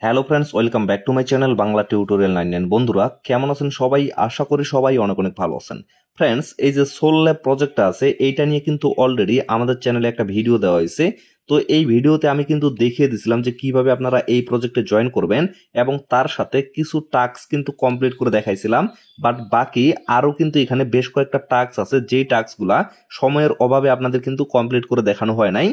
Hello friends, welcome back to my channel Bangla tutorial 99। বন্ধুরা কেমন আছেন সবাই? আশা করি সবাই অনেক অনেক ভালো আছেন। ফ্রেন্ডস, এই যে সোল ল্যাব প্রজেক্টটা আছে এইটা নিয়ে কিন্তু অলরেডি আমাদের চ্যানেলে একটা ভিডিও দেওয়া হয়েছে। তো এই ভিডিওতে আমি কিন্তু দেখিয়ে দিছিলাম যে কিভাবে আপনারা এই প্রজেক্টে জয়েন করবেন এবং তার সাথে কিছু টাস্ক কিন্তু কমপ্লিট করে দেখাইছিলাম। বাট বাকি আরও কিন্তু এখানে বেশ কয়েকটা টাস্ক আছে, যেই টাস্কগুলা সময়ের অভাবে আপনাদের কিন্তু কমপ্লিট করে দেখানো হয় নাই।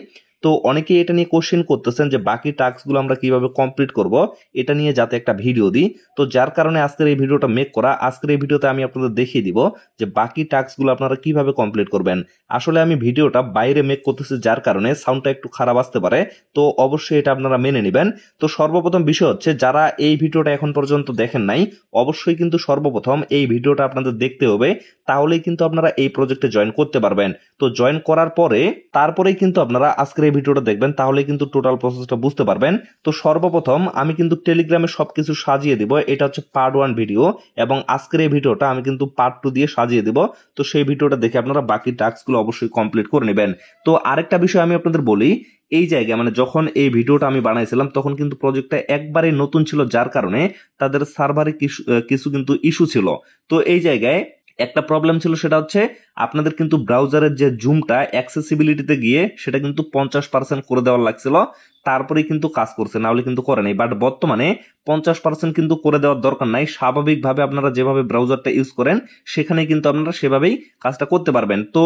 তো অনেকেই এটা নিয়ে কোশ্চেন করতেছেন যে বাকি টাস্কগুলো আমরা কিভাবে কমপ্লিট করব, এটা নিয়ে যাতে একটা ভিডিও দিই। তো যার কারণে আজকের এই ভিডিওটা মেক করা। আজকের এই ভিডিওতে আমি আপনাদের দেখিয়ে দিব যে বাকি টাস্কগুলো আপনারা কিভাবে কমপ্লিট করবেন। আসলে আমি ভিডিওটা বাইরে মেক করতেছি, যার কারণে সাউন্ডটা একটু খারাপ আসতে পারে, তো অবশ্যই এটা আপনারা মেনে নেবেন। তো সর্বপ্রথম বিষয় হচ্ছে, যারা এই ভিডিওটা এখন পর্যন্ত দেখেন নাই অবশ্যই কিন্তু সর্বপ্রথম এই ভিডিওটা আপনাদের দেখতে হবে, তাহলেই কিন্তু আপনারা এই প্রজেক্টে জয়েন করতে পারবেন। তো জয়েন করার পরে তারপরেই কিন্তু আপনারা আজকের এই ভিডিওটা দেখবেন, তাহলে কিন্তু টোটাল প্রসেসটা বুঝতে পারবেন। তো সর্বপ্রথম আমি কিন্তু টেলিগ্রামে সবকিছু সাজিয়ে দিব, এটা হচ্ছে পার্ট 1 ভিডিও, এবং আজকের এই ভিডিওটা আমি কিন্তু পার্ট 2 দিয়ে সাজিয়ে দিব। তো সেই ভিডিওটা দেখে আপনারা বাকি টাস্কগুলো অবশ্যই কমপ্লিট করে নেবেন। তো আরেকটা বিষয় আমি আপনাদের বলি, এই জায়গায় মানে যখন এই ভিডিওটা আমি বানাইছিলাম তখন কিন্তু প্রজেক্টটা একবারে নতুন ছিল, যার কারণে তাদের সার্ভারে কিছু কিন্তু ইস্যু ছিল। তো এই জায়গায় একটা প্রবলেম ছিল, সেটা হচ্ছে আপনাদের কিন্তু ব্রাউজারের যে জুমটা অ্যাক্সেসিবিলিটিতে গিয়ে সেটা কিন্তু 50% করে দেওয়ার লাগছিল, তারপরেই কিন্তু কাজ করছে, না হলে কিন্তু করে নাই। বাট বর্তমানে 50% কিন্তু করে দেওয়ার দরকার নাই, স্বাভাবিকভাবে আপনারা যেভাবে ব্রাউজারটা ইউজ করেন সেখানে কিন্তু আপনারা সেভাবেই কাজটা করতে পারবেন। তো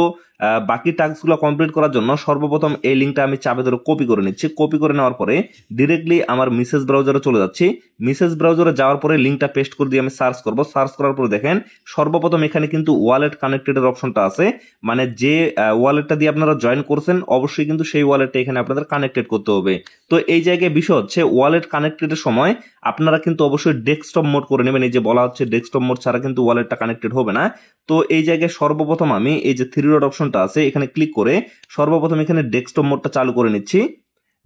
বাকি টাস্কগুলো কমপ্লিট করার জন্য সর্বপ্রথম এই লিঙ্কটা আমি চাপে ধরে কপি করে নিচ্ছি। কপি করে নেওয়ার পরে ডিরেক্টলি আমার মিসেস ব্রাউজারে চলে যাচ্ছি। মিসেস ব্রাউজারে যাওয়ার পরে লিঙ্কটা পেস্ট করে দিয়ে আমি সার্চ করব। সার্চ করার পরে দেখেন সর্বপ্রথম এখানে কিন্তু ওয়ালেট কানেক্টেডের অপশনটা আছে, মানে যে ওয়ালেটটা দিয়ে আপনারা জয়েন করছেন অবশ্যই কিন্তু সেই ওয়ালেটটা এখানে আপনাদের কানেক্টেড করতে হবে। তো এই জায়গায় বিষয় হচ্ছে, ওয়ালেট কানেক্টেডের সময় আপনারা কিন্তু অবশ্যই ডেস্কটপ মোড করে নেবেন। এই যে বলা হচ্ছে ডেস্কটপ মোড ছাড়া কিন্তু ওয়ালেটটা কানেক্টেড হবে না। তো এই জায়গায় সর্বপ্রথম আমি এই যে 3 ডট অপশনটা আছে এখানে ক্লিক করে সর্বপ্রথম এখানে ডেস্কটপ মোডটা চালু করে নিচ্ছি।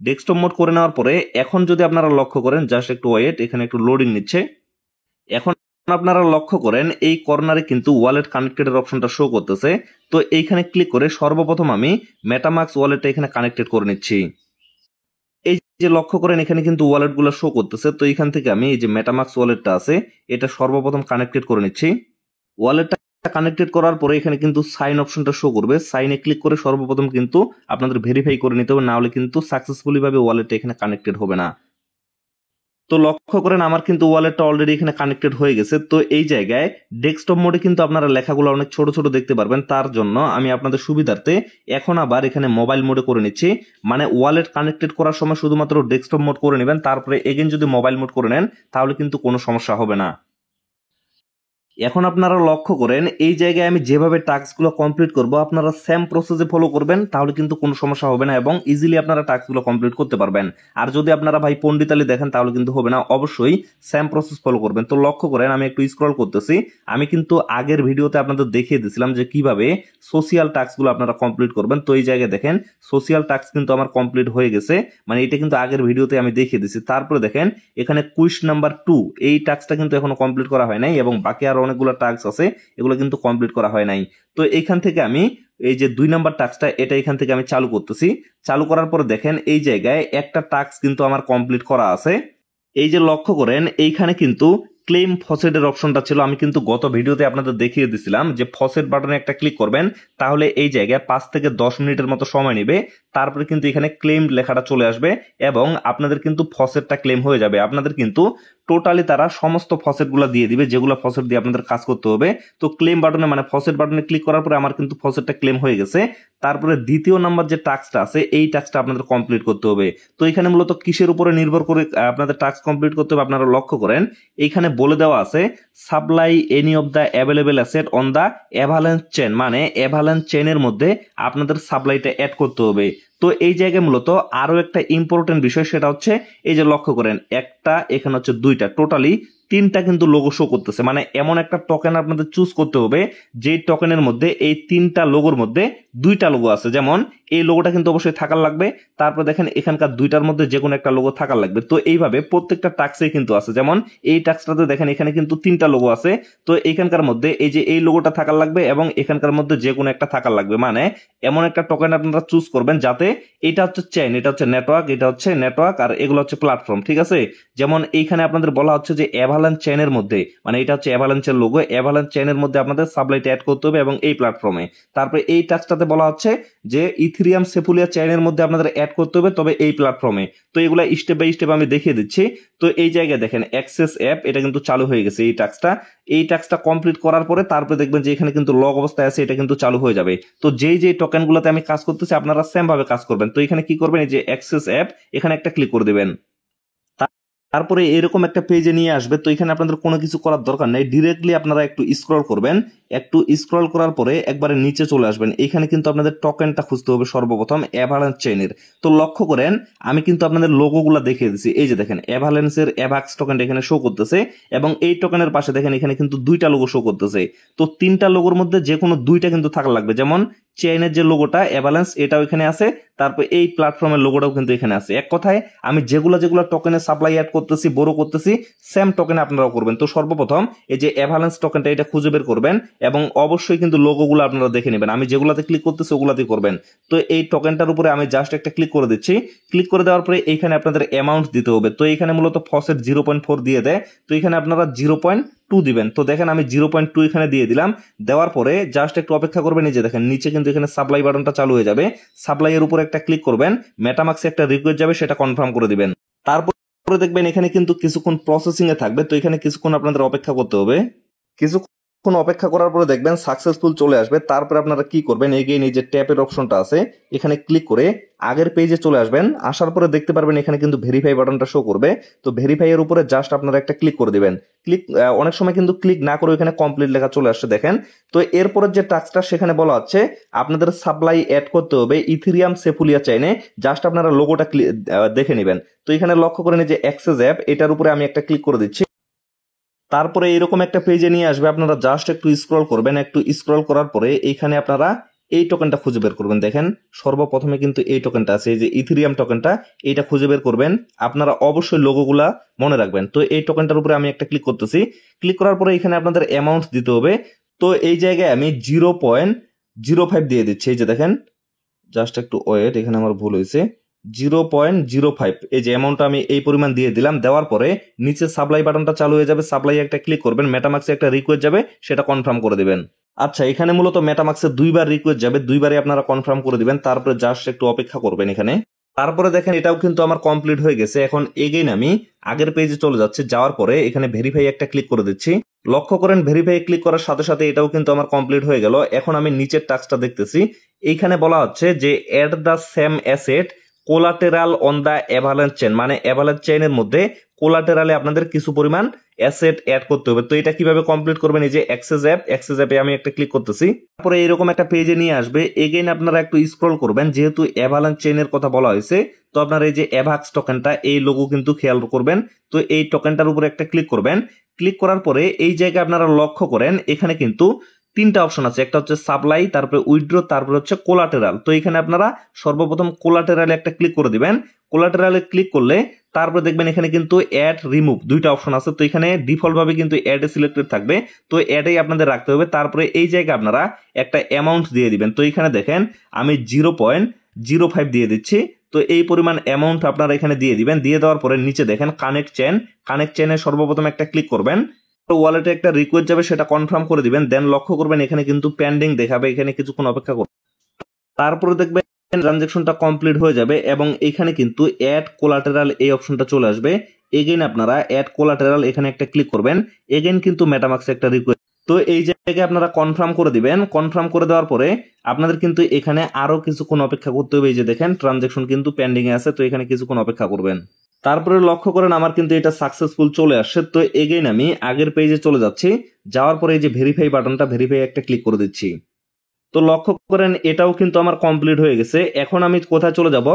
ডেস্কটপ মোড করে নেওয়ার পরে এখন যদি আপনারা লক্ষ্য করেন, জাস্ট একটু ওয়েট, এখানে একটু লোডিং নিচ্ছে। এখন আপনারা লক্ষ্য করেন এই কর্নারে কিন্তু ওয়ালেট কানেক্টেডের অপশনটা শো করতেছে। তো এইখানে ক্লিক করে সর্বপ্রথম আমি মেটামাক্স ওয়ালেটটা এখানে কানেক্টেড করে নিচ্ছি। এই যে লক্ষ্য করেন এখানে কিন্তু ওয়ালেটগুলো শো করতেছে। তো এখান থেকে আমি এই যে মেটামাক্স ওয়ালেটটা আছে এটা সর্বপ্রথম কানেক্টেড করে নিচ্ছি। ওয়ালেটটা কানেক্টেড করার পরে এখানে কিন্তু সাইন অপশনটা শো করবে, সাইনে ক্লিক করে সর্বপ্রথম কিন্তু আপনাদের ভেরিফাই করে নিতে হবে, না হলে কিন্তু সাকসেসফুলি ভাবে ওয়ালেটটা এখানে কানেক্টেড হবে না। তো লক্ষ্য করেন আমার কিন্তু ওয়ালেটটা অলরেডি এখানে কানেক্টেড হয়ে গেছে। তো এই জায়গায় ডেস্কটপ মোডে কিন্তু আপনারা লেখাগুলো অনেক ছোট ছোট দেখতে পারবেন, তার জন্য আমি আপনাদের সুবিধার্থে এখন আবার এখানে মোবাইল মোডে করে নিচ্ছি। মানে ওয়ালেট কানেক্টেড করার সময় শুধুমাত্র ডেস্কটপ মোড করে নেবেন, তারপরে এগেন যদি মোবাইল মোড করে নেন তাহলে কিন্তু কোনো সমস্যা হবে না। এখন আপনারা লক্ষ্য করেন এই জায়গায় আমি যেভাবে টাস্কগুলো কমপ্লিট করব আপনারা সেম প্রসেসে ফলো করবেন, তাহলে কিন্তু কোনো সমস্যা হবে না এবং ইজিলি আপনারা টাস্কগুলো কমপ্লিট করতে পারবেন। আর যদি আপনারা ভাই পন্ডিতালি দেখেন তাহলে কিন্তু হবে না, অবশ্যই সেম প্রসেস ফলো করবেন। তো লক্ষ্য করেন আমি একটু স্ক্রল করতেছি, আমি কিন্তু আগের ভিডিওতে আপনাদের দেখিয়ে দিয়েছিলাম যে কিভাবে সোশিয়াল টাস্কগুলো আপনারা কমপ্লিট করবেন। তো এই জায়গায় দেখেন সোশিয়াল টাস্ক কিন্তু আমার কমপ্লিট হয়ে গেছে, মানে এটা কিন্তু আগের ভিডিওতে আমি দেখিয়ে দিয়েছি। তারপরে দেখেন এখানে কুইজ নাম্বার 2 এই টাস্কটা কিন্তু এখনো কমপ্লিট করা হয় নাই এবং বাকি আরো অনেকগুলো টাস্ক আছে এগুলো কিন্তু কমপ্লিট করা হয় নাই। তো এইখান থেকে আমি এই যে 2 নাম্বার টাস্কটা এটা এখান থেকে আমি চালু করতেছি। চালু করার পরে দেখেন এই জায়গায় একটা টাস্ক কিন্তু আমার কমপ্লিট করা আছে। এই যে লক্ষ্য করেন এইখানে কিন্তু ক্লেম ফসেটের অপশনটা ছিল, আমি কিন্তু গত ভিডিওতে আপনাদের দেখিয়ে দিয়েছিলাম যে ফসেট বাটনে একটা ক্লিক করবেন, তাহলে এই জায়গায় 5 থেকে 10 মিনিটের মতো সময় নেবে, তারপরে কিন্তু এখানে ক্লেম লেখাটা চলে আসবে এবং আপনাদের কিন্তু ফসেটটা ক্লেম হয়ে যাবে। আপনাদের কিন্তু টোটালি তারা সমস্ত ফসেটগুলো দিয়ে দিবে যেগুলো ফসেট দিয়ে আপনাদের কাজ করতে হবে। তো ক্লেম বাটনে মানে ফসেট বাটনে ক্লিক করার পরে আমার কিন্তু ফসেটটা ক্লেম হয়ে গেছে। তারপরে দ্বিতীয় নাম্বার যে টাস্কটা আছে এই টাস্কটা আপনাদের কমপ্লিট করতে হবে। তো এখানে মূলত কিসের উপরে নির্ভর করে আপনাদের টাস্ক কমপ্লিট করতে হবে আপনারা লক্ষ্য করেন এইখানে বলে দেওয়া আছে supply any of the available asset on the avalanche chain, মানে অ্যাভালান্স চেনের মধ্যে আপনাদের সাপ্লাইটা অ্যাড করতে হবে। তো এই জায়গায় মূলত আরো একটা ইম্পর্টেন্ট বিষয়, সেটা হচ্ছে এই যে লক্ষ্য করেন একটা এখানে হচ্ছে 2টা, টোটালি তিনটা কিন্তু লোগো শো করতেছে। মানে এমন একটা টোকেন আপনাদের চুজ করতে হবে যে টোকেনের মধ্যে এই তিনটা লোগোর মধ্যে দুইটা লোগো আছে। যেমন এই লোগোটা কিন্তু অবশ্যই থাকার লাগবে, তারপর দেখেন এখানকার দুইটার মধ্যে যে কোনো একটা লোগো থাকার লাগবে। তো এইভাবে প্রত্যেকটা টাস্কে কিন্তু আছে। যেমন এই টাস্কটাতে দেখেন এখানে কিন্তু তিনটা লোগো আছে, তো এইখানকার মধ্যে এই যে এই লোগোটা থাকার লাগবে এবং এখানকার মধ্যে যে কোনো একটা থাকার লাগবে। মানে এমন একটা টোকেন আপনারা চুজ করবেন যাতে এটা হচ্ছে চেইন, এটা হচ্ছে নেটওয়ার্ক, এটা হচ্ছে নেটওয়ার্ক, আর এগুলো হচ্ছে প্ল্যাটফর্ম, ঠিক আছে। যেমন এইখানে আপনাদের বলা হচ্ছে যে অ্যাভালাঞ্চ চেইনের মধ্যে, মানে এটা হচ্ছে অ্যাভালাঞ্চের লোগো, অ্যাভালাঞ্চ চেইনের মধ্যে আপনাদের সাবলাইট অ্যাড করতে হবে এবং এই প্ল্যাটফর্মে। তারপরে এই টাস্কটাতে বলা হচ্ছে যে ইথেরিয়াম সেফুলিয়া চেইনের মধ্যে আপনাদের অ্যাড করতে হবে, তবে এই প্ল্যাটফর্মে। তো এগুলা স্টেপ বাই স্টেপ আমি দেখিয়ে দিচ্ছি। তো এই জায়গায় দেখেন অ্যাক্সেস অ্যাপ, এটা কিন্তু চালু হয়ে গেছে। এই টাস্কটা কমপ্লিট করার পরে তারপরে দেখবেন যে এখানে কিন্তু লগ অবস্থায় আছে, এটা কিন্তু চালু হয়ে যাবে। তো যেই টোকেনগুলোতে আমি কাজ করতেছি আপনারা সেম ভাবে কাজ করবেন। তো এখানে কি করবেন, এই যে অ্যাক্সেস অ্যাপ, এখানে একটা ক্লিক করে দিবেন। তারপরে এরকম একটা পেজে নিয়ে আসবে। তো এখানে আপনাদের কোনো কিছু করার দরকার নেই, ডিরেক্টলি আপনারা একটু স্ক্রল করবেন। একটু স্ক্রল করার পরে একবারে নিচে চলে আসবেন। এখানে কিন্তু আপনাদের টোকেনটা খুঁজতে হবে সর্বপ্রথম অ্যাভালাঞ্চ চেইনের। তো লক্ষ্য করেন আমি কিন্তু আপনাদের লোগোগুলো দেখিয়ে দিচ্ছি। এই যে দেখেন অ্যাভালাঞ্চের অ্যাভাক্স টোকেনটা এখানে শো করতেছে এবং এই টোকেনের পাশে দেখেন এখানে কিন্তু দুইটা লোগো শো করতেছে। তো তিনটা লোগোর মধ্যে যে কোনো দুইটা কিন্তু থাকা লাগবে। যেমন চেইনের যে লোগোটা অ্যাভালাঞ্চ, এটাও এখানে আছে, তারপর এই প্ল্যাটফর্মের লোগোটাও কিন্তু এখানে আছে। এক কথায় আমি যেগুলো টোকেনের সাপ্লাই অ্যাড করতেছি, বড় করতেছি, সেম টোকেনে আপনারাও করবেন। তো সর্বপ্রথম এই যে অ্যাভালাঞ্চ টোকেনটা এটা খুঁজে বের করবেন এবং অবশ্যই কিন্তু লোগোগুলো আপনারা দেখে নেবেন। আমি যেগুলাতে ক্লিক করতেছি ওগুলাতেই করবেন। তো এই টোকেনটার উপরে আমি জাস্ট একটা ক্লিক করে দিচ্ছি। ক্লিক করে দেওয়ার পরে এইখানে আপনাদের অ্যামাউন্ট দিতে হবে। তো এইখানে মূলত ফসেট 0.4 দিয়ে দেয়, তো এখানে আপনারা 0.2 দিবেন। তো দেখেন আমি 0.2 এখানে দিয়ে দিলাম। দেওয়ার পরে জাস্ট একটু অপেক্ষা করবেন। এই যে দেখেন নিচে কিন্তু এখানে সাপ্লাই বাটনটা চালু হয়ে যাবে। সাপ্লাই এর উপরে একটা ক্লিক করবেন, মেটামাক্সে একটা রিকোয়েস্ট যাবে, সেটা কনফার্ম করে দিবেন। তারপরে দেখবেন এখানে কিন্তু কিছুক্ষণ প্রসেসিং এ থাকবে। তো এখানে কিছুক্ষণ আপনাদের অপেক্ষা করতে হবে। কিছুক্ষণ অপেক্ষা করার পরে দেখবেন সাকসেসফুল চলে আসবে। তারপরে আপনারা কি করবেন, এগেইন এই যে ট্যাপের অপশনটা আছে এখানে ক্লিক করে আগের পেজে চলে আসবেন। আসার পরে দেখতে পারবেন এখানে কিন্তু ভেরিফাই বাটনটা শো করবে। তো ভেরিফাই এর উপরে জাস্ট আপনারা একটা ক্লিক করে দিবেন। অনেক সময় কিন্তু ক্লিক না করে এখানে কমপ্লিট লেখা চলে আসছে দেখেন। তো এরপরের যে টাস্কটা সেখানে বলা হচ্ছে আপনাদের সাপ্লাই অ্যাড করতে হবে ইথেরিয়াম সেফুলিয়া চেইনে। জাস্ট আপনারা লোগোটা দেখে নেবেন। তো এখানে লক্ষ্য করেন যে অ্যাক্সেস অ্যাপ, এটার উপরে আমি একটা ক্লিক করে দিচ্ছি। তারপরে এরকম একটা পেজে নিয়ে আসবে। আপনারা জাস্ট একটু স্ক্রল করবেন। একটু স্ক্রল করার পরে এইখানে আপনারা এই টোকেনটা খুঁজে বের করবেন। দেখেন সর্বপ্রথমে কিন্তু এই টোকেনটা আছে, এই যে ইথেরিয়াম টোকেনটা, এইটা খুঁজে বের করবেন। আপনারা অবশ্যই লোগোগুলা মনে রাখবেন। তো এই টোকেনটার উপরে আমি একটা ক্লিক করতেছি। ক্লিক করার পরে এখানে আপনাদের অ্যামাউন্ট দিতে হবে। তো এই জায়গায় আমি 0.05 দিয়ে দিচ্ছি। এই যে দেখেন, জাস্ট একটু ওয়েট, এখানে আমার ভুল হয়েছে। 0.05 এই যে অ্যামাউন্টটা আমি এই পরিমাণ দিয়ে দিলাম। দেওয়ার পরে নিচে সাপ্লাই বাটনটা চালু হয়ে যাবে। সাপ্লাই একটা ক্লিক করবেন, মেটামাক্সে একটা রিকোয়েস্ট যাবে, সেটা কনফার্ম করে দিবেন। আচ্ছা, এখানে মূলত মেটামাক্সে দুইবার রিকোয়েস্ট যাবে, দুইবারই আপনারা কনফার্ম করে দিবেন। তারপরে জাস্ট একটু অপেক্ষা করবেন এখানে। তারপরে দেখেন এটাও কিন্তু আমার কমপ্লিট হয়ে গেছে। এখন এগেইন আমি আগের পেজে চলে যাচ্ছি। যাওয়ার পরে এখানে ভেরিফাই একটা ক্লিক করে দিচ্ছি। লক্ষ্য করেন ভেরিফাই ক্লিক করার সাথে সাথে এটাও কিন্তু আমার কমপ্লিট হয়ে গেল। এখন আমি নিচের টাস্কটা দেখতেছি। এইখানে বলা হচ্ছে যে add the same asset collateral on the Avalanche chain, মানে অ্যাভালাঞ্চ চেইনের মধ্যে কোলাটেরালে আপনাদের কিছু পরিমাণ অ্যাসেট অ্যাড করতে হবে। তো এটা কিভাবে কমপ্লিট করবেন, এই যে অ্যাক্সেস অ্যাপে আমি একটা ক্লিক করতেছি। তারপরে এরকম একটা পেজে নিয়ে আসবে। এগেইন আপনারা একটু স্ক্রল করবেন। যেহেতু অ্যাভালাঞ্চ চেইনের কথা বলা হয়েছে, তো আপনারা এই যে অ্যাভাক্স টোকেনটা, এই লোগো কিন্তু খেয়াল করবেন। তো এই টোকেনটার উপরে একটা ক্লিক করবেন। ক্লিক করার পরে এই জায়গায় আপনারা লক্ষ্য করেন এখানে কিন্তু তিনটা অপশন আছে। একটা হচ্ছে সাপ্লাই, তারপরে উইথড্র, তারপরে হচ্ছে কোলাটেরাল। তো এখানে আপনারা সর্বপ্রথম কোলাটেরালে একটা ক্লিক করে দিবেন। কোলাটেরালে ক্লিক করলে তারপরে দেখবেন এখানে কিন্তু অ্যাড রিমুভ দুইটা অপশন আছে। তো এখানে ডিফল্ট ভাবে কিন্তু অ্যাড সিলেক্টেড থাকবে, তো অ্যাডেই আপনাদের রাখতে হবে। তারপরে এই জায়গায় আপনারা একটা অ্যামাউন্ট দিয়ে দিবেন। তো এখানে দেখেন আমি 0.05 দিয়ে দিচ্ছি। তো এই পরিমাণ অ্যামাউন্ট আপনারা এখানে দিয়ে দিবেন। দিয়ে দেওয়ার পরে নিচে দেখেন কানেক্ট চেইনে সর্বপ্রথম একটা ক্লিক করবেন। ওয়ালেটে একটা রিকোয়েস্ট যাবে, সেটা কনফার্ম করে দিবেন। দেন লক্ষ্য করবেন এখানে কিন্তু পেন্ডিং দেখাবে, এখানে কিছুক্ষণ অপেক্ষা করবেন। তারপরে দেখবেন ট্রানজাকশনটা কমপ্লিট হয়ে যাবে এবং এখানে কিন্তু অ্যাড কোলাটেরাল এই অপশনটা চলে আসবে। এগেইন আপনারা অ্যাড কোলাটেরাল এখানে একটা ক্লিক করবেন। এগেইন কিন্তু মেটামাক্সে একটা রিকোয়েস্ট। তো এই জায়গায় আপনারা কনফার্ম করে দিবেন। কনফার্ম করে দেওয়ার পরে আপনাদের কিন্তু এখানে আরো কিছুক্ষণ অপেক্ষা করতে হবে। এই যে দেখেন ট্রানজাকশন কিন্তু পেন্ডিং এ আছে, তো এখানে কিছুক্ষণ অপেক্ষা করবেন। তারপরে লক্ষ্য করেন আমার কিন্তু এটা সাকসেসফুল চলে আসছে। তো এগেইন আমি আগের পেজে চলে যাচ্ছি। যাওয়ার পরে এই যে ভেরিফাই বাটনটা, ভেরিফাই একটা ক্লিক করে দিচ্ছি। তো লক্ষ্য করেন এটাও কিন্তু আমার কমপ্লিট হয়ে গেছে। এখন আমি কোথায় চলে যাব,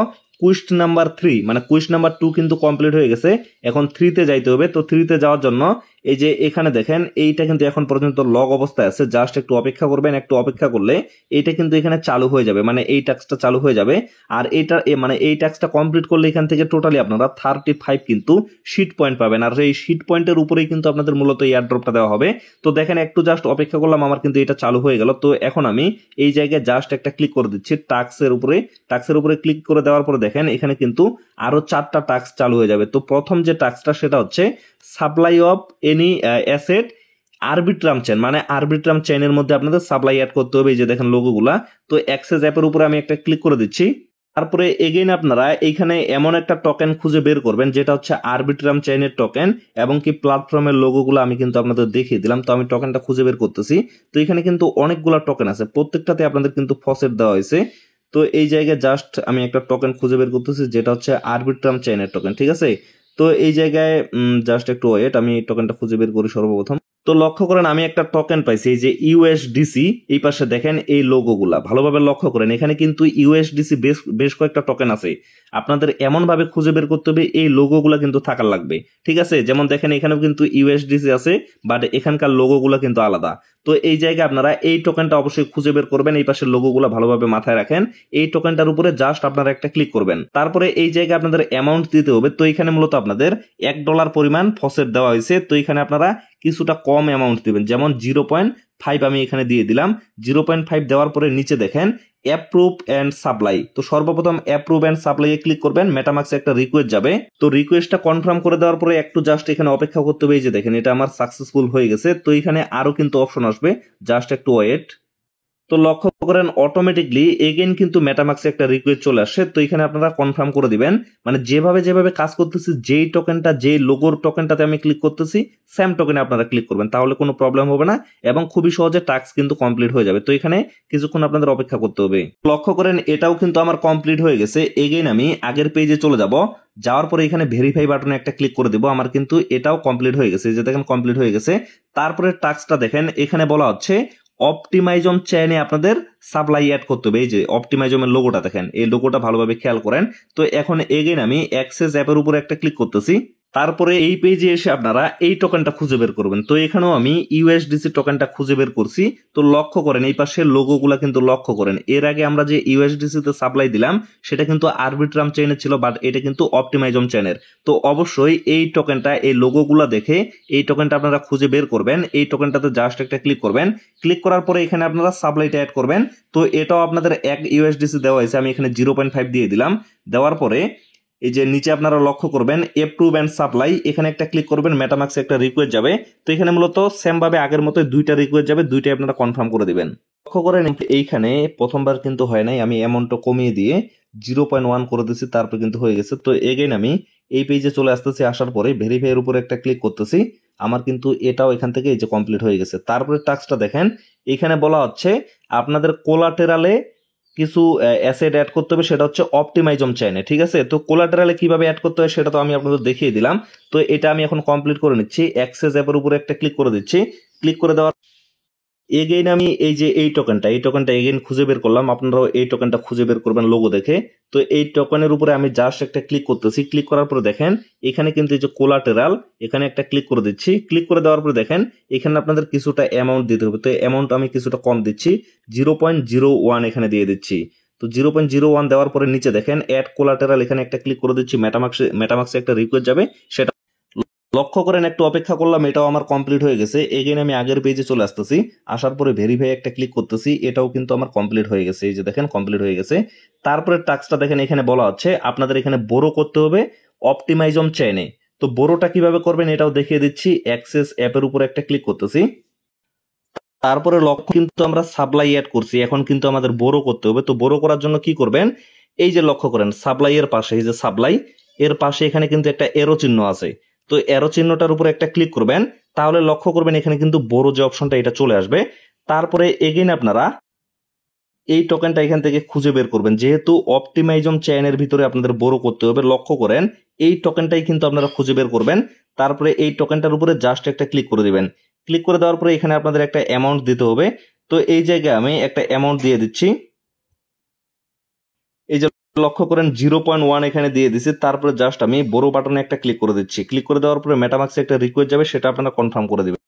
কুইস্ট নাম্বার 3 মানে কুইস্ট নাম্বার 2 কিন্তু কমপ্লিট হয়ে গেছে। এখন 3 তে যাইতে হবে। তো 3 তে যাওয়ার জন্য এই যে এখানে দেখেন এইটা কিন্তু এখন পর্যন্ত লগ অবস্থায় আছে, জাস্ট একটু অপেক্ষা করবেন। একটু অপেক্ষা করলে এইটা কিন্তু এখানে চালু হয়ে যাবে, মানে এই টাস্কটা চালু হয়ে যাবে। আর এইটা মানে এই টাস্কটা কমপ্লিট করলে এখান থেকে টোটালি আপনারা 35 কিন্তু শিট পয়েন্ট পাবেন। আর এই শিট পয়েন্টের উপরেই কিন্তু আপনাদের মূলত এই এয়ারড্রপটা দেওয়া হবে। তো দেখেন একটু জাস্ট অপেক্ষা করলাম, আমার কিন্তু এটা চালু হয়ে গেল। তো এখন আমি এই জায়গায় জাস্ট একটা ক্লিক করে দিচ্ছি টাস্কের উপরে ক্লিক করে দেওয়ার পরে দেখেন এখানে কিন্তু আরো 4টা টাস্ক চালু হয়ে যাবে। তো প্রথম যে টাস্কটা সেটা হচ্ছে supply of any asset Arbitrum chain, মানে আরবিট্রাম চেইনের মধ্যে আপনাদের সাপ্লাই অ্যাড করতে হবে। এই যে দেখেন লোগোগুলা। তো অ্যাক্সেস অ্যাপের উপরে আমি একটা ক্লিক করে দিচ্ছি। তারপরে এগেইন আপনারা এইখানে এমন একটা টোকেন খুঁজে বের করবেন যেটা হচ্ছে আরবিট্রাম চেইনের টোকেন, এবং কি প্ল্যাটফর্মের লোগোগুলো আমি কিন্তু আপনাদের দেখিয়ে দিলাম। তো আমি টোকেনটা খুঁজে বের করতেছি। তো এখানে কিন্তু অনেকগুলো টোকেন আছে, প্রত্যেকটাতে আপনাদের কিন্তু ফসেট দেওয়া হয়েছে। তো এই জায়গায় জাস্ট আমি একটা টোকেন খুঁজে বের করতেছি যেটা হচ্ছে আরবিট্রাম চেইনের টোকেন, ঠিক আছে। তো এই জায়গায় জাস্ট একটু ওয়েট, আমি টোকেনটা খুঁজে বের করি সর্বপ্রথম। তো লক্ষ্য করেন আমি একটা টোকেন পাইছি, এই যে ইউএসডিসি। এই পাশে দেখেন এই লোগোগুলা ভালোভাবে লক্ষ্য করেন, এখানে কিন্তু ইউএসডিসি বেশ কয়েকটা টোকেন আছে। আপনাদের এমন ভাবে খুঁজে বের করতে হবে এই লোগোগুলা কিন্তু থাকার লাগবে, ঠিক আছে। যেমন দেখেন এখানেও কিন্তু ইউএসডিসি আছে, বাট এখানকার লোগোগুলা কিন্তু আলাদা। তো এই জায়গায় আপনারা এই টোকেনটা অবশ্যই খুঁজে বের করবেন। এই পাশের লোগোগুলা ভালোভাবে মাথায় রাখেন। এই টোকেনটার উপরে জাস্ট আপনারা একটা ক্লিক করবেন। তারপরে এই জায়গায় আপনাদের অ্যামাউন্ট দিতে হবে। তো এখানে মূলত আপনাদের $1 পরিমাণ ফসেট দেওয়া হয়েছে। তো এখানে আপনারা কিছুটা কম অ্যামাউন্ট দিবেন, যেমন 0.5 আমি এখানে দিয়ে দিলাম। 0.5 দেওয়ার পরে নিচে দেখেন অ্যাপ্রুভ অ্যান্ড সাপ্লাই। তো সর্বপ্রথম অ্যাপ্রুভ অ্যান্ড সাপ্লাইয়ে ক্লিক করবেন। মেটামাক্সে একটা রিকোয়েস্ট যাবে। তো রিকোয়েস্টটা কনফার্ম করে দেওয়ার পরে একটু জাস্ট এখানে অপেক্ষা করতে হবে। এই যে দেখেন এটা আমার সাকসেসফুল হয়ে গেছে। তো এখানে আরো কিন্তু অপশন আসবে, জাস্ট একটু ওয়েট। তো লক্ষ্য করেন অটোমেটিকলি এগেইন কিন্তু মেটামাক্সে একটা রিকোয়েস্ট চলে আসে। তো এখানে আপনারা কনফার্ম করে দিবেন, মানে যেভাবে কাজ করতেছি, যেই টোকেনটা যে লোগোর টোকেনটাতে আমি ক্লিক করতেছি সেম টোকেনে আপনারা ক্লিক করবেন, তাহলে কোনো প্রবলেম হবে না এবং খুবই সহজে টাস্ক কিন্তু কমপ্লিট হয়ে যাবে। তো এখানে কিছুক্ষণ আপনাদের অপেক্ষা করতে হবে। লক্ষ্য করেন এটাও কিন্তু আমার কমপ্লিট হয়ে গেছে। এগেইন আমি আগের পেজে চলে যাব। যাওয়ার পরে এখানে ভেরিফাই বাটনে একটা ক্লিক করে দিব। আমার কিন্তু এটাও কমপ্লিট হয়ে গেছে, যে দেখেন কমপ্লিট হয়ে গেছে। তারপরে টাস্কটা দেখেন এখানে বলা হচ্ছে অপটিমাইজম চেইনে আপনাদের সাপ্লাই অ্যাড করতে হবে। এই যে অপটিমাইজমের লোগোটা দেখেন, এই লোগোটা ভালোভাবে খেয়াল করেন। তো এখন এগেইন আমি অ্যাক্সেস অ্যাপের উপরে একটা ক্লিক করতেছি। তারপরে এই পেজে এসে আপনারা এই টোকেনটা খুঁজে বের করবেন। তো এখানেও আমি ইউএসডিসি টোকেনটা খুঁজে বের করছি। তো লক্ষ্য করেন এই পাশে লোগোগুলা কিন্তু লক্ষ্য করেন, এর আগে আমরা যে ইউএসডিসি তে সাপ্লাই দিলাম সেটা কিন্তু আরবিট্রাম চেইনের ছিল, বাট এটা কিন্তু অপটিমাইজম চেইনের। তো অবশ্যই এই টোকেনটা, এই লোগোগুলা দেখে এই টোকেনটা আপনারা খুঁজে বের করবেন। এই টোকেনটাতে জাস্ট একটা ক্লিক করবেন। ক্লিক করার পরে এখানে আপনারা সাপ্লাইটা অ্যাড করবেন। তো এটাও আপনাদের 1 ইউএসডিসি দেওয়া হয়েছে, আমি এখানে 0.5 দিয়ে দিলাম। দেওয়ার পরে এই যে নিচে আপনারা লক্ষ্য করবেন অ্যাপ্রুভ অ্যান্ড সাপ্লাই, এখানে একটা ক্লিক করবেন। মেটামাক্সে একটা রিকোয়েস্ট যাবে। তো এখানে মূলত সেম ভাবে আগের মতো দুইটা রিকোয়েস্ট যাবে, দুইটাই আপনারা কনফার্ম করে দিবেন। লক্ষ্য করেন এইখানে প্রথমবার কিন্তু হয় নাই, আমি অ্যামাউন্টটা কমিয়ে দিয়ে 0.1 করে দিচ্ছি, তারপর কিন্তু হয়ে গেছে। তো এগেইন আমি এই পেজে চলে আসতেছি। আসার পরে ভেরিফাই এর উপরে একটা ক্লিক করতেছি। আমার কিন্তু এটাও এখান থেকে এই যে কমপ্লিট হয়ে গেছে। তারপরে টাস্কটা দেখেন এখানে বলা হচ্ছে আপনাদের কোলাটেরালে কিছু অ্যাসেট অ্যাড করতে হবে, সেটা হচ্ছে অপটিমাইজম চেইনে, ঠিক আছে। তো কোলাটেরালে কিভাবে অ্যাড করতে হয় সেটা তো আমি আপনাদের দেখিয়ে দিলাম। তো এটা আমি এখন কমপ্লিট করে নিচ্ছি। অ্যাক্সেস অ্যাপের উপরে একটা ক্লিক করে দিচ্ছি। ক্লিক করে দেওয়ার এগেইন আমি এই যে এই টোকেনটা এগেইন খুঁজে বের করলাম। আপনারাও এই টোকেনটা খুঁজে বের করবেন লোগো দেখে। তো এই টোকেনের উপরে আমি জাস্ট একটা ক্লিক করতেছি। ক্লিক করার পরে দেখেন এখানে কিন্তু এই যে কোলাটেরাল, এখানে একটা ক্লিক করে দিচ্ছি। ক্লিক করে দেওয়ার পরে দেখেন এখানে আপনাদের কিছুটা অ্যামাউন্ট দিতে হবে। তো অ্যামাউন্ট আমি কিছুটা কম দিচ্ছি, 0.01 এখানে দিয়ে দিচ্ছি। তো 0.01 দেওয়ার পরে নিচে দেখেন অ্যাড কোলাটেরাল, এখানে একটা ক্লিক করে দিচ্ছি। মেটামাক্সে একটা রিকোয়েস্ট যাবে, সেটা লক্ষ্য করেন একটু অপেক্ষা করলাম। এটাও আমার কমপ্লিট হয়ে গেছে। এগেইন আমি আগের পেজে চলে আসতেছি। আসার পরে ভেরিফাই একটা ক্লিক করতেছি। এটাও কিন্তু আমার কমপ্লিট হয়ে গেছে। এই যে দেখেন কমপ্লিট হয়ে গেছে। তারপরে টাস্কটা দেখেন এখানে বলা হচ্ছে আপনাদের এখানে বোরো করতে হবে অপটিমাইজম চেইনে। তো বোরোটা কিভাবে করবেন এটাও দেখিয়ে দিচ্ছি। অ্যাক্সেস অ্যাপের উপরে একটা ক্লিক করতেছি। তারপরে লক্ষ্য কিন্তু আমরা সাপ্লাই অ্যাড করছি, এখন কিন্তু আমাদের বোরো করতে হবে। তো বোরো করার জন্য কি করবেন, এই যে লক্ষ্য করেন সাপ্লাই এর পাশে, এই যে সাপ্লাই এর পাশে এখানে কিন্তু একটা এরো চিহ্ন আছে। তো এরো চিহ্নটার উপরে একটা ক্লিক করবেন। তাহলে লক্ষ্য করবেন এখানে কিন্তু বোরো যে অপশনটা এটা চলে আসবে। তারপরে এগেইন আপনারা এই টোকেনটা এখান থেকে খুঁজে বের করবেন। যেহেতু অপটিমাইজম চেইনের ভিতরে আপনাদের বোরো করতে হবে, লক্ষ্য করেন এই টোকেনটাই কিন্তু আপনারা খুঁজে বের করবেন। তারপরে এই টোকেনটার উপরে জাস্ট একটা ক্লিক করে দিবেন। ক্লিক করে দেওয়ার পরে এখানে আপনাদের একটা অ্যামাউন্ট দিতে হবে। তো এই জায়গায় আমি একটা অ্যামাউন্ট দিয়ে দিচ্ছি। এই যে লক্ষ্য করেন 0.1 এখানে দিয়ে দিচ্ছি। তারপরে জাস্ট আমি বড় বাটনে একটা ক্লিক করে দিচ্ছি। ক্লিক করে দেওয়ার পরে মেটামাক্সে একটা রিকোয়েস্ট যাবে, সেটা আপনারা কনফার্ম করে দিবেন।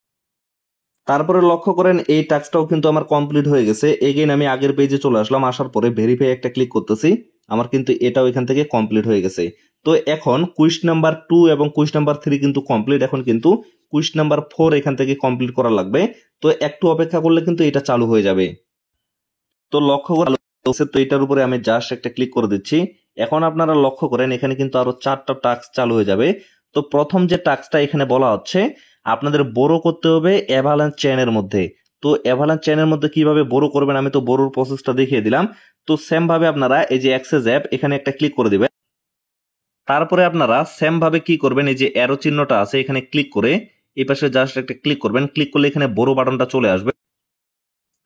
তারপরে লক্ষ্য করেন এই টাস্কটাও কিন্তু আমার কমপ্লিট হয়ে গেছে। এগেইন আমি আগের পেজে চলে আসলাম, আসার পরে ভেরিফাই একটা ক্লিক করতেছি। আমার কিন্তু এটাও এখান থেকে কমপ্লিট হয়ে গেছে। তো এখন কুইজ নাম্বার 2 এবং কুইজ নাম্বার 3 কিন্তু কমপ্লিট। এখন কিন্তু কুইজ নাম্বার 4 এখান থেকে কমপ্লিট করা লাগবে। তো একটু অপেক্ষা করলে কিন্তু এটা চালু হয়ে যাবে। তো লক্ষ্য করে তো এটার উপরে আমি জাস্ট একটা ক্লিক করে দিচ্ছি। এখন আপনারা লক্ষ্য করেন এখানে কিন্তু আরো 4টা টাস্ক চালু হয়ে যাবে। তো প্রথম যে টাস্কটা এখানে বলা হচ্ছে আপনাদের বড় করতে হবে অ্যাভালাঞ্চ চেইনের মধ্যে। তো অ্যাভালাঞ্চ চেইনের মধ্যে কিভাবে বড় করবেন আমি তো বড়র প্রসেসটা দেখিয়ে দিলাম। তো সেম ভাবে আপনারা এই যে অ্যাক্সেস অ্যাপ এখানে একটা ক্লিক করে দিবেন। তারপরে আপনারা সেম ভাবে কি করবেন, এই যে অ্যারো চিহ্নটা আছে এখানে ক্লিক করে এই পাশে জাস্ট একটা ক্লিক করবেন। ক্লিক করলে এখানে বড় বাটনটা চলে আসবে।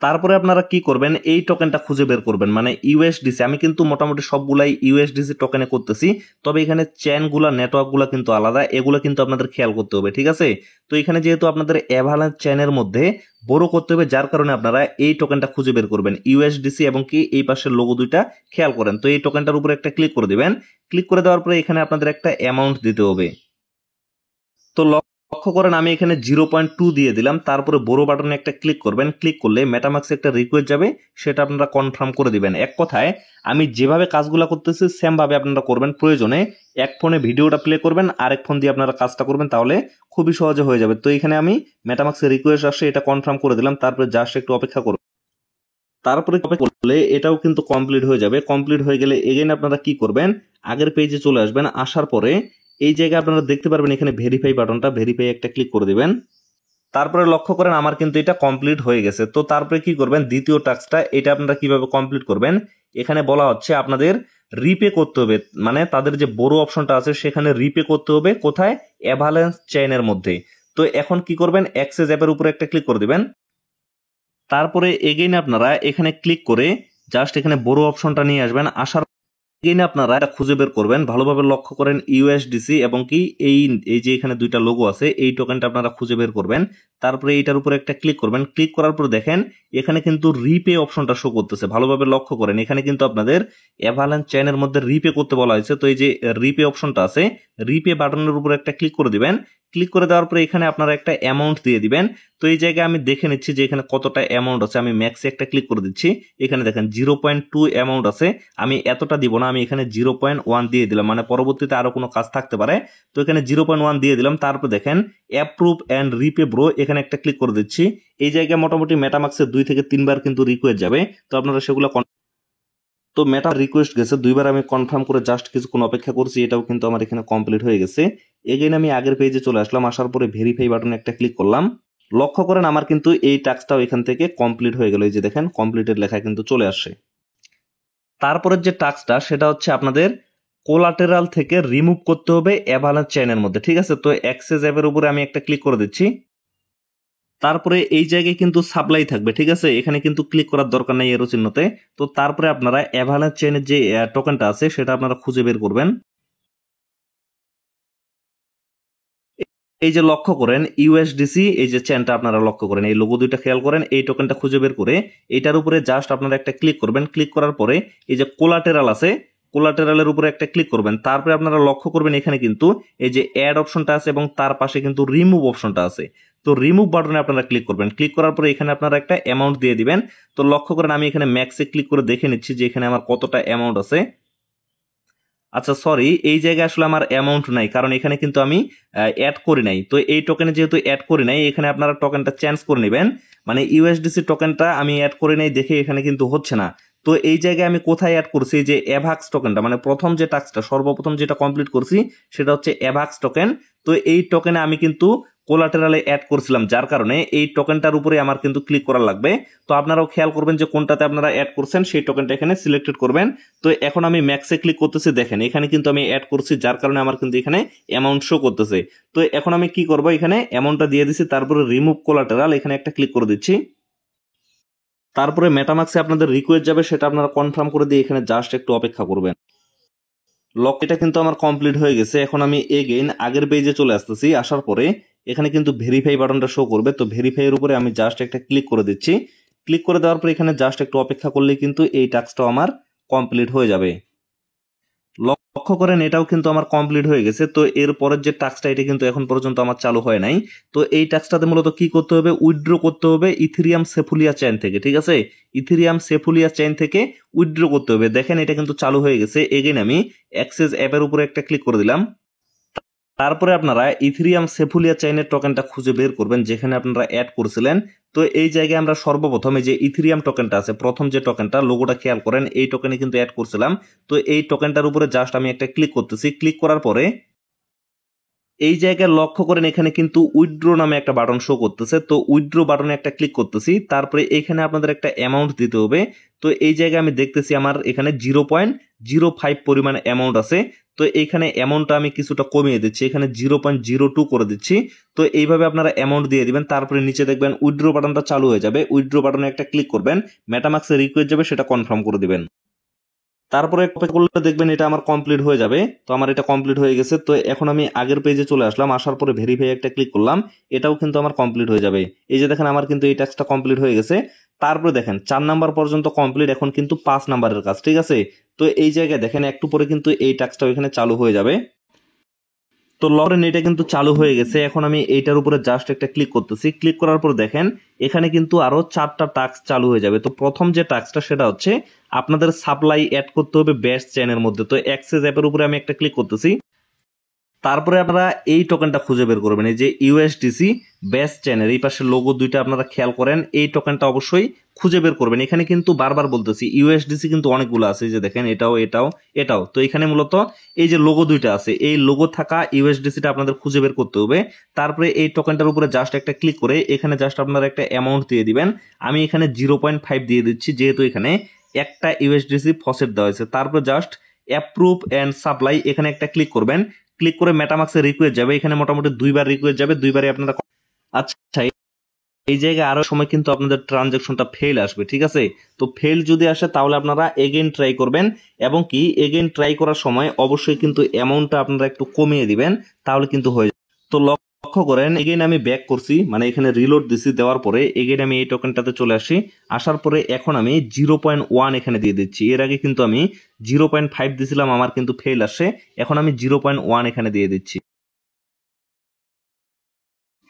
তারপরে আপনারা কি করবেন, এই টোকেনটা খুঁজে বের করবেন, মানে ইউএসডিসি। আমি কিন্তু মোটামুটি সবগুলাই ইউএসডিসি টোকেনে করতেছি, তবে এখানে চেনগুলা নেটওয়ার্কগুলা কিন্তু আলাদা, এগুলো কিন্তু আপনাদের খেয়াল করতে হবে, ঠিক আছে। তো এখানে যেহেতু আপনাদের অ্যাভালাঞ্চ চেনের মধ্যে বড় করতে হবে, যার কারণে আপনারা এই টোকেনটা খুঁজে বের করবেন ইউএসডিসি এবং কি এই পাশের লোগো দুইটা খেয়াল করেন। তো এই টোকেনটার উপরে একটা ক্লিক করে দিবেন। ক্লিক করে দেওয়ার পরে এখানে আপনাদের একটা অ্যামাউন্ট দিতে হবে। তো লক্ষ্য করেন আমি এখানে 0.2 দিয়ে দিলাম। তারপরে বড় বাটনে একটা ক্লিক করবেন। ক্লিক করলে মেটামাক্সে একটা রিকোয়েস্ট যাবে, সেটা আপনারা কনফার্ম করে দিবেন। এক কথায় আমি যেভাবে কাজগুলো করতেছি সেম ভাবে আপনারা করবেন। প্রয়োজনে এক ফোনে ভিডিওটা প্লে করবেন, আরেক ফোন দিয়ে আপনারা কাজটা করবেন, তাহলে খুবই সহজে হয়ে যাবে। তো এখানে আমি মেটামাক্সে রিকোয়েস্ট আসছে, এটা কনফার্ম করে দিলাম। তারপরে জাস্ট একটু অপেক্ষা করব। তারপরে করলে এটাও কিন্তু কমপ্লিট হয়ে যাবে। কমপ্লিট হয়ে গেলে এগেইন আপনারা কি করবেন, আগের পেজে চলে আসবেন। আসার পরে এই জায়গায় আপনারা দেখতে পারবেন এখানে ভেরিফাই বাটনটা, ভেরিফাই একটা ক্লিক করে দিবেন। তারপরে লক্ষ্য করেন আমার কিন্তু এটা কমপ্লিট হয়ে গেছে। তো তারপরে কি করবেন, দ্বিতীয় টাস্কটা এটা আপনারা কিভাবে কমপ্লিট করবেন, এখানে বলা হচ্ছে আপনাদের রিপে করতে হবে, মানে তাদের যে বড় অপশনটা আছে সেখানে রিপে করতে হবে। কোথায়, অ্যাভালাঞ্চ চেইনের মধ্যে। তো এখন কি করবেন, অ্যাক্সেস অ্যাপের উপরে একটা ক্লিক করে দিবেন। তারপরে এগেইন আপনারা এখানে ক্লিক করে জাস্ট এখানে বড় অপশনটা নিয়ে আসবেন। আসার এখানে আপনারা এটা খুঁজে বের করবেন। ভালোভাবে লক্ষ্য করেন ইউএসডিসি এবং কি এই এই যে এখানে দুইটা লোগো আছে, এই টোকেনটা আপনারা খুঁজে বের করবেন। তারপরে এইটার উপরে একটা ক্লিক করবেন। ক্লিক করার পর দেখেন এখানে কিন্তু রিপে অপশনটা শো করতেছে। ভালোভাবে লক্ষ্য করেন এখানে কিন্তু আপনাদের অ্যাভালাঞ্চ চেইনের মধ্যে রিপে করতে বলা হয়েছে। তো এই যে রিপে অপশনটা আছে, রিপে বাটনের উপরে একটা ক্লিক করে দিবেন। ক্লিক করে দেওয়ার পরে এখানে আপনারা একটা অ্যামাউন্ট দিয়ে দিবেন। তো এই জায়গায় আমি দেখে নিচ্ছি যে এখানে কতটা অ্যামাউন্ট আছে। আমি ম্যাক্সে একটা ক্লিক করে দিচ্ছি। এখানে দেখেন 0.2 অ্যামাউন্ট আছে। আমি এতটা দিব না, আমি এখানে 0.1 দিয়ে দিলাম, মানে পরবর্তীতে আরো কোনো কাজ থাকতে পারে। তো এখানে 0.1 দিয়ে দিলাম। তারপর দেখেন অ্যাপ্রুভ অ্যান্ড রিপে ব্রো, এখানে একটা ক্লিক করে দিচ্ছি। এই জায়গায় মোটামুটি মেটামাক্সে 2 থেকে 3 বার কিন্তু রিকোয়েস্ট যাবে। তো আপনারা সেগুলো তো মেটা রিকোয়েস্ট গেছে 2 বার, আমি কনফার্ম করে জাস্ট কিছুক্ষণ অপেক্ষা করছি। এটাও কিন্তু আমার এখানে কমপ্লিট হয়ে গেছে। এগেইন আমি আগের পেজে চলে আসলাম। আসার পরে ভেরিফাই বাটনে একটা ক্লিক করলাম। লক্ষ্য করেন আমার কিন্তু এই টাস্কটাও এখান থেকে কমপ্লিট হয়ে গেল। এই যে দেখেন কমপ্লিটেড লেখা কিন্তু চলে আসছে। তারপরের যে টাস্কটা সেটা হচ্ছে আপনাদের কোলাটেরাল থেকে রিমুভ করতে হবে অ্যাভালাঞ্চ চেইনের মধ্যে, ঠিক আছে। তো অ্যাক্সেস অ্যাপের উপরে আমি একটা ক্লিক করে দিচ্ছি। তারপরে এই জায়গায় কিন্তু সাপ্লাই থাকবে, ঠিক আছে। এখানে কিন্তু ক্লিক করার দরকার নেই এরো চিহ্নতে। তো তারপরে আপনারা অ্যাভালাঞ্চ চেইনের যে টোকেনটা আছে সেটা আপনারা খুঁজে বের করবেন। এই যে লক্ষ্য করেন ইউএসডিসি, এই যে চেনটা আপনারা লক্ষ্য করেন, এই লোগো দুইটা খেয়াল করেন, এই টোকেনটা খুঁজে বের করে এটার উপরে জাস্ট আপনারা একটা ক্লিক করবেন। ক্লিক করার পরে এই যে কোলাটেরাল আছে, কোলাটেরালের উপরে একটা ক্লিক করবেন। তারপরে আপনারা লক্ষ্য করবেন এখানে কিন্তু এই যে অ্যাড অপশনটা আছে এবং তার পাশে কিন্তু রিমুভ অপশনটা আছে। তো রিমুভ বাটনে আপনারা ক্লিক করবেন। ক্লিক করার পরে এখানে আপনারা একটা অ্যামাউন্ট দিয়ে দিবেন। তো লক্ষ্য করেন আমি এখানে ম্যাক্সে ক্লিক করে দেখে নিচ্ছি যে এখানে আমার কতটা অ্যামাউন্ট আছে। আচ্ছা সরি, এই জায়গায় আসলে আমার অ্যামাউন্ট নাই, কারণ এখানে কিন্তু আমি অ্যাড করি নাই। তো এই টোকেনে যেহেতু অ্যাড করি নাই, এখানে আপনারা টোকেনটা চেঞ্জ করে নেবেন। মানে ইউএসডিসি টোকেনটা আমি অ্যাড করি নাই দেখে এখানে কিন্তু হচ্ছে না। তো এই জায়গায় আমি কোথায় অ্যাড করছি, যে অ্যাভাক্স টোকেনটা, মানে প্রথম যে টাস্কটা সর্বপ্রথম যেটা কমপ্লিট করছি সেটা হচ্ছে অ্যাভাক্স টোকেন। তো এই টোকেনে আমি কিন্তু কোলাটেরালে অ্যাড করছিলাম, যার কারণে এই টোকেনটার উপরে আমার কিন্তু ক্লিক করা লাগবে। তো আপনারাও খেয়াল করবেন যে কোনটাতে আপনারা অ্যাড করছেন, সেই টোকেনটা এখানে সিলেক্টেড করবেন। তো এখন আমি ম্যাক্সে ক্লিক করতেছি, দেখেন এখানে কিন্তু আমি অ্যাড করছি, যার কারণে আমার কিন্তু এখানে অ্যামাউন্ট শো করতেছে। তো এখন আমি কি করব, এখানে অ্যামাউন্টটা দিয়ে দিচ্ছি, তারপরে রিমুভ কোলাটেরাল এখানে একটা ক্লিক করে দিচ্ছি। তারপরে মেটামাক্সে আপনাদের রিকোয়েস্ট যাবে, সেটা আপনারা কনফার্ম করে দিয়ে এখানে জাস্ট একটু অপেক্ষা করবেন। এটা কিন্তু আমার কমপ্লিট হয়ে গেছে। এখন আমি এগেইন আগের পেজে চলে আসতেছি। আসার পরে এখানে কিন্তু ভেরিফাই বাটনটা শো করবে। তো ভেরিফাই এর উপরে আমি জাস্ট একটা ক্লিক করে দিচ্ছি। ক্লিক করে দেওয়ার পর এখানে জাস্ট একটু অপেক্ষা করলেই কিন্তু এই টাস্কটাও আমার কমপ্লিট হয়ে যাবে। লক্ষ্য করেন এটাও কিন্তু আমার কমপ্লিট হয়ে গেছে। তো এর পরের যে টাস্কটা এটা কিন্তু এখন পর্যন্ত আমার চালু হয় নাই। তো এই টাস্কটাতে মূলত কি করতে হবে, উইথড্র করতে হবে ইথেরিয়াম সেফুলিয়া চেইন থেকে, ঠিক আছে? ইথেরিয়াম সেফুলিয়া চেইন থেকে উইথড্র করতে হবে। দেখেন এটা কিন্তু চালু হয়ে গেছে। এগেইন আমি অ্যাক্সেস অ্যাপের উপরে একটা ক্লিক করে দিলাম। তারপরে আপনারা ইথেরিয়াম সেফুলিয়া চেইনের টোকেনটা খুঁজে বের করবেন যেখানে আপনারা অ্যাড করেছিলেন। তো এই জায়গায় আমরা সর্বপ্রথমে যে ইথেরিয়াম টোকেনটা আছে, প্রথম যে টোকেনটা, লোগোটা খেয়াল করেন, এই টোকেনে কিন্তু অ্যাড করছিলাম। তো এই টোকেনটার উপরে জাস্ট আমি একটা ক্লিক করতেছি। ক্লিক করার পরে এই জায়গায় লক্ষ্য করেন এখানে কিন্তু উইথড্র নামে একটা বাটন শো করতেছে। তো উইথড্র বাটনে একটা ক্লিক করতেছি। তারপরে এখানে আপনাদের একটা অ্যামাউন্ট দিতে হবে। তো এই জায়গায় আমি দেখতেছি আমার এখানে 0.05 পরিমাণ অ্যামাউন্ট আছে। তো এইখানে অ্যামাউন্টটা আমি কিছুটা কমিয়ে দিচ্ছি, এখানে 0.02 করে দিচ্ছি। তো এইভাবে আপনারা অ্যামাউন্ট দিয়ে দিবেন। তারপরে নিচে দেখবেন উইথড্র বাটনটা চালু হয়ে যাবে। উইথড্র বাটনে একটা ক্লিক করবেন, মেটামাক্সে রিকোয়েস্ট যাবে, সেটা কনফার্ম করে দিবেন। তারপরে অপেক্ষা করলে দেখবেন এটা আমার কমপ্লিট হয়ে যাবে। তো আমার এটা কমপ্লিট হয়ে গেছে। তো এখন আমি আগের পেজে চলে আসলাম, আসার পরে ভেরিফাই একটা ক্লিক করলাম, এটাও কিন্তু আমার কমপ্লিট হয়ে যাবে। এই যে দেখেন আমার কিন্তু এই টাস্কটা কমপ্লিট হয়ে গেছে। তারপরে দেখেন 4 নাম্বার পর্যন্ত কমপ্লিট, এখন কিন্তু 5 নাম্বারের কাজ, ঠিক আছে? তো এই জায়গায় দেখেন একটু পরে কিন্তু এই টাস্কটা এখানে চালু হয়ে যাবে। তো লরেন এটা কিন্তু চালু হয়ে গেছে। এখন আমি এইটার উপরে জাস্ট একটা ক্লিক করতেছি। ক্লিক করার পর দেখেন এখানে কিন্তু আরো 4টা টাস্ক চালু হয়ে যাবে। তো প্রথম যে টাস্কটা সেটা হচ্ছে আপনাদের সাপ্লাই অ্যাড করতে হবে ব্যাস চেইনের মধ্যে। তো অ্যাক্সেস অ্যাপের উপরে আমি একটা ক্লিক করতেছি। তারপরে আপনারা এই টোকেনটা খুঁজে বের করবেন, এই যে ইউএসডিসি বেস চেনের এই পাশে লোগো দুইটা আপনারা খেয়াল করেন, এই টোকেনটা অবশ্যই খুঁজে বের করবেন। এখানে কিন্তু বারবার বলতেছি ইউএসডিসি কিন্তু অনেকগুলো আছে, যে দেখেন এটাও এটাও এটাও। তো এখানে মূলত এই যে লোগো দুইটা আছে, এই লোগো থাকা ইউএসডিসিটা আপনাদের খুঁজে বের করতে হবে। তারপরে এই টোকেনটার উপরে জাস্ট একটা ক্লিক করে এখানে জাস্ট আপনারা একটা অ্যামাউন্ট দিয়ে দিবেন। আমি এখানে 0.5 দিয়ে দিচ্ছি, যেহেতু এখানে একটা ইউএসডিসি ফসেট দেওয়া হয়েছে। তারপরে জাস্ট অ্যাপ্রুভ অ্যান্ড সাপ্লাই এখানে একটা ক্লিক করবেন। ক্লিক করে মেটামাক্সে রিকোয়েস্ট যাবে, এখানে মোটামুটি 2বার রিকোয়েস্ট যাবে, 2বারই আপনারা। আচ্ছা, এই জায়গায় আরো সময় কিন্তু আপনাদের ট্রানজাকশনটা ফেল আসবে, ঠিক আছে? তো ফেল যদি আসে তাহলে আপনারা এগেইন ট্রাই করবেন, এবং কি এগেইন ট্রাই করার সময় অবশ্যই কিন্তু অ্যামাউন্টটা আপনারা একটু কমিয়ে দিবেন, তাহলে কিন্তু হয়ে যাবে। তো লক্ষ্য করেন এগেইন আমি ব্যাক করছি, মানে এখানে রিলোড দিছি, দেওয়ার পরে এগেইন আমি এই টোকেনটাতে চলে আসি। আসার পরে এখন আমি 0.1 এখানে দিয়ে দিচ্ছি। এর আগে কিন্তু আমি 0.5 দিছিলাম, আমার কিন্তু ফেল আসে। এখন আমি 0.1 এখানে দিয়ে দিচ্ছি।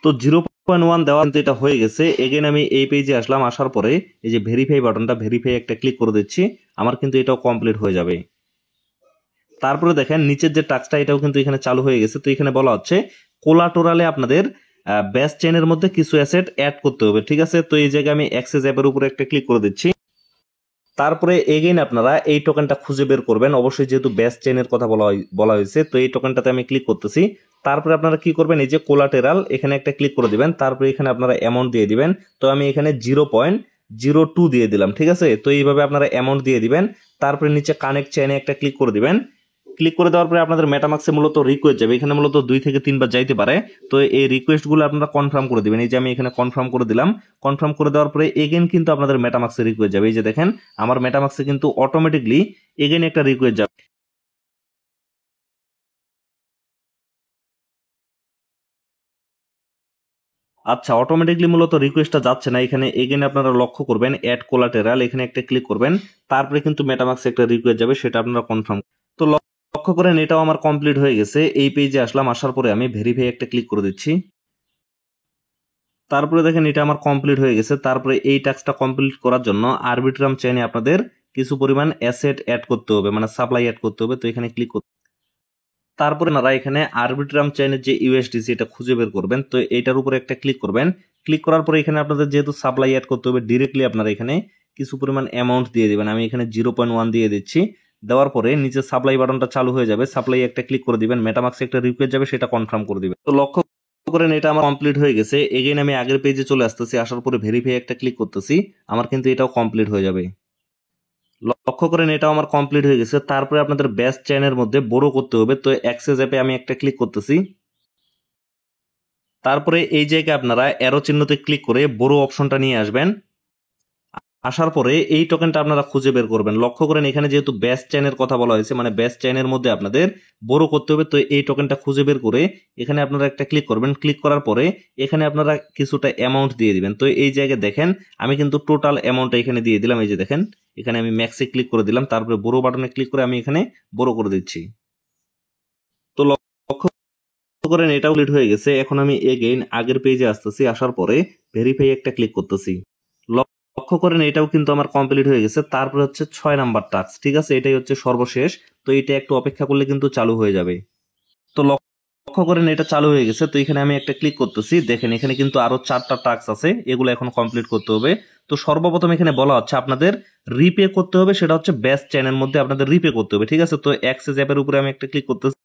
তো 0.1 দেওয়া কিন্তু এটা হয়ে গেছে। এগেন আমি এই পেজে আসলাম, আসার পরে এই যে ভেরিফাই বাটনটা, ভেরিফাই একটা ক্লিক করে দিচ্ছি, আমার কিন্তু এটাও কমপ্লিট হয়ে যাবে। তারপরে দেখেন নিচের যে টাস্কটা এটাও কিন্তু এখানে চালু হয়ে গেছে। তো এখানে বলা হচ্ছে কোলাটোরালে আপনাদের ব্যাস চেইনের মধ্যে কিছু অ্যাসেট অ্যাড করতে হবে, ঠিক আছে? তো এই জায়গায় আমি অ্যাক্সেস অ্যাপের উপরে একটা ক্লিক করে দিচ্ছি। তারপরে এগেইন আপনারা এই টোকেনটা খুঁজে বের করবেন, অবশ্যই যেহেতু ব্যাস চেইনের কথা বলা হয়েছে। তো এই টোকেনটাতে আমি ক্লিক করতেছি। তারপরে আপনারা কি করবেন, এই যে কোলাটেরাল এখানে একটা ক্লিক করে দিবেন। তারপরে এখানে আপনারা অ্যামাউন্ট দিয়ে দিবেন। তো আমি এখানে 0.02 দিয়ে দিলাম, ঠিক আছে? তো এইভাবে আপনারা অ্যামাউন্ট দিয়ে দিবেন। তারপরে নিচে কানেক্ট চেইনে একটা ক্লিক করে দিবেন। ক্লিক করে দেওয়ার পরে আপনাদের মেটামাক্সে মূলত রিকোয়েস্ট যাবে, এখানে মূলত 2 থেকে 3 বার যাইতে পারে। তো এই রিকোয়েস্ট গুলো আপনারা কনফার্ম করে দিবেন। এই যে আমি এখানে কনফার্ম করে দিলাম। কনফার্ম করে দেওয়ার পরে এগেন কিন্তু আপনাদের মেটামাক্সে রিকোয়েস্ট যাবে। এই যে দেখেন আমার মেটামাক্সে কিন্তু অটোমেটিকলি এগেন একটা রিকোয়েস্ট যাবে। আচ্ছা, অটোমেটিকলি মূলত রিকোয়েস্টটা যাচ্ছে না, এখানে এগেন আপনারা লক্ষ্য করবেন অ্যাড কোলাটেরাল এখানে একটা ক্লিক করবেন। তারপরে কিন্তু মেটামাক্সে একটা রিকোয়েস্ট যাবে, সেটা আপনারা কনফার্ম। তো লক্ষ্য করেন এটাও আমার কমপ্লিট হয়ে গেছে। এই পেজে আসলাম, আসার পরে আমি ভেরিফাই একটা ক্লিক করে দিচ্ছি। তারপরে দেখেন এটা আমার কমপ্লিট হয়ে গেছে। তারপরে এই টাস্কটা কমপ্লিট করার জন্য আরবিট্রাম চেইনে আপনাদের কিছু পরিমাণ অ্যাসেট অ্যাড করতে হবে, মানে সাপ্লাই অ্যাড করতে হবে। তো এখানে ক্লিক করতে, তারপরে আপনারা এখানে আরবিট্রাম চেইনের যে ইউএসডিসি এটা খুঁজে বের করবেন। তো এইটার উপরে একটা ক্লিক করবেন। ক্লিক করার পরে এখানে আপনাদের যেহেতু সাপ্লাই অ্যাড করতে হবে, ডিরেক্টলি আপনারা এখানে কিছু পরিমাণ অ্যামাউন্ট দিয়ে দিবেন। আমি এখানে 0.1 দিয়ে দিচ্ছি। দেওয়ার পরে নিচে সাপ্লাই বাটনটা চালু হয়ে যাবে, সাপ্লাই একটা ক্লিক করে দিবেন, মেটামাক্সে একটা রিকোয়েস্ট যাবে, সেটা কনফার্ম করে দিবেন। তো লক্ষ্য করেন এটা আমার কমপ্লিট হয়ে গেছে। এগেইন আমি আগের পেজে চলে আসতেছি, আসার পরে ভেরিফাই একটা ক্লিক করতেছি, আমার কিন্তু এটাও কমপ্লিট হয়ে যাবে। লক্ষ্য করেন এটাও আমার কমপ্লিট হয়ে গেছে। তারপরে আপনাদের ব্যাস চেইনের মধ্যে বড় করতে হবে। তো অ্যাক্সেস অ্যাপে আমি একটা ক্লিক করতেছি। তারপরে এই জায়গায় আপনারা অ্যারো চিহ্নতে ক্লিক করে বড় অপশনটা নিয়ে আসবেন। আসার পরে এই টোকেনটা আপনারা খুঁজে বের করবেন। লক্ষ্য করেন এখানে যেহেতু ব্যাস চেইনের কথা বলা হয়েছে, মানে ব্যাস চেইনের মধ্যে আপনাদের বড় করতে হবে। তো এই টোকেনটা খুঁজে বের করে এখানে আপনারা একটা ক্লিক করবেন। ক্লিক করার পরে এখানে আপনারা কিছুটা অ্যামাউন্ট দিয়ে দিবেন। তো এই জায়গায় দেখেন আমি কিন্তু টোটাল অ্যামাউন্টটা এখানে দিয়ে দিলাম। এই যে দেখেন এখানে আমি ম্যাক্সে ক্লিক করে দিলাম, তারপরে বড় বাটনে ক্লিক করে আমি এখানে বড় করে দিচ্ছি। তো লক্ষ্য করেন এটা কমপ্লিট হয়ে গেছে। এখন আমি এগেইন আগের পেজে আসতেছি, আসার পরে ভেরিফাই একটা ক্লিক করতেছি। লক্ষ্য করেন এটাও কিন্তু আমার কমপ্লিট হয়ে গেছে। তারপরে হচ্ছে 6 নাম্বার টাস্ক, ঠিক আছে, এটাই হচ্ছে সর্বশেষ। তো এটা একটু অপেক্ষা করলে কিন্তু চালু হয়ে যাবে। তো লক্ষ্য করেন এটা চালু হয়ে গেছে। তো এখানে আমি একটা ক্লিক করতেছি, দেখেন এখানে কিন্তু আরো 4টা টাস্ক আছে, এগুলো এখন কমপ্লিট করতে হবে। তো সর্বপ্রথম এখানে বলা হচ্ছে আপনাদের রিপে করতে হবে, সেটা হচ্ছে ব্যাস চেইনের মধ্যে আপনাদের রিপে করতে হবে, ঠিক আছে। তো অ্যাক্সেস অ্যাপের উপরে আমি একটা ক্লিক করতেছি।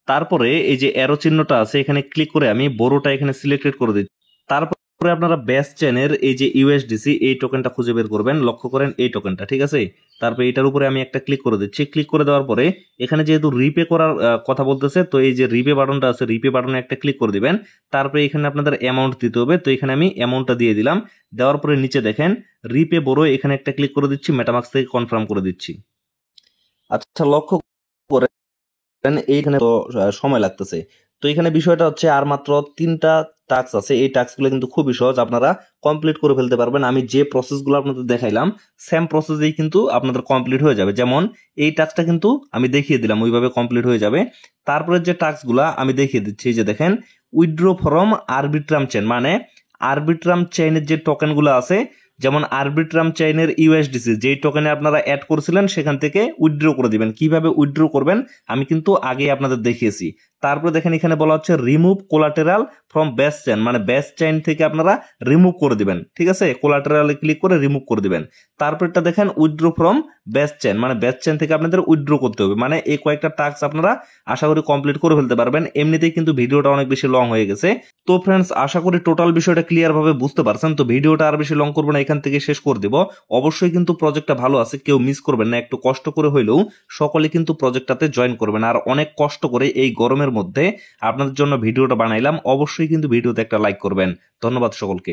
তারপরে এই যে অ্যারো চিহ্নটা আছে এখানে ক্লিক করে আমি বড়টা এখানে সিলেক্টেড করে দিচ্ছি। তারপরে আপনারা ব্যাস চেনের এই যে ইউএসডিসি এই টোকেনটা খুঁজে বের করবেন। লক্ষ্য করেন এই টোকেনটা, ঠিক আছে। তারপরে এটার উপরে আমি একটা ক্লিক করে দিচ্ছি। ক্লিক করে দেওয়ার পরে এখানে যেহেতু রিপে করার কথা বলতেছে, তো এই যে রিপে বাটনটা আছে রিপে বাটনে একটা ক্লিক করে দিবেন। তারপরে এখানে আপনাদের অ্যামাউন্ট দিতে হবে। তো এখানে আমি অ্যামাউন্টটা দিয়ে দিলাম। দেওয়ার পরে নিচে দেখেন রিপে বড়, এখানে একটা ক্লিক করে দিচ্ছি, মেটামাক্স থেকে কনফার্ম করে দিচ্ছি। আচ্ছা, লক্ষ্য করে এইখানে তো সময় লাগতেছে। তো এখানে বিষয়টা হচ্ছে আর মাত্র 3টা টাস্ক আছে। এই টাস্কগুলো কিন্তু খুবই সহজ, আপনারা কমপ্লিট করে ফেলতে পারবেন। আমি যে প্রসেসগুলো আপনাদের দেখাইলাম সেম প্রসেসেই কিন্তু আপনাদের কমপ্লিট হয়ে যাবে। যেমন এই টাস্কটা কিন্তু আমি দেখিয়ে দিলাম, ওইভাবে কমপ্লিট হয়ে যাবে। তারপরে যে টাস্কগুলো আমি দেখিয়ে দিচ্ছি, যে দেখেন উইথড্র ফ্রম আরবিট্রাম চেইন, মানে আরবিট্রাম চেইনের যে টোকেনগুলো আছে, যেমন আরবিট্রাম চেইনের ইউএসডিসি যেই টোকেনে আপনারা অ্যাড করেছিলেন সেখান থেকে উইথড্র করে দিবেন। কিভাবে উইথড্র করবেন আমি কিন্তু আগে আপনাদের দেখিয়েছি। তারপরে দেখেন এখানে বলা হচ্ছে রিমুভ কোলাটেরাল ফ্রম ব্যাস চেইন, মানে ব্যাস চেইন থেকে আপনারা রিমুভ করে দিবেন, ঠিক আছে। কোলাটেরালে ক্লিক করে রিমুভ করে দিবেন। তারপরটা দেখেন উইথড্র ফ্রম ব্যাস চেইন, মানে ব্যাস চেইন থেকে আপনাদের উইথড্র করতে হবে। মানে এই কয়েকটা টাস্ক আপনারা আশা করি কমপ্লিট করে ফেলতে পারবেন। এমনিতেই কিন্তু ভিডিওটা অনেক বেশি লং হয়ে গেছে। তো ফ্রেন্ডস, আশা করি টোটাল বিষয়টা ক্লিয়ার ভাবে বুঝতে পারছেন। তো ভিডিওটা আর বেশি লং করবো না, এখান থেকে শেষ করে দিব। অবশ্যই কিন্তু প্রজেক্টটা ভালো আছে, কেউ মিস করবেন না। একটু কষ্ট করে হইলেও সকলে কিন্তু প্রজেক্টটাতে জয়েন করবেন। আর অনেক কষ্ট করে এই গরমের মধ্যে আপনাদের জন্য ভিডিওটা বানাইলাম। অবশ্যই কিন্তু ভিডিওতে একটা লাইক করবেন। ধন্যবাদ সকলকে।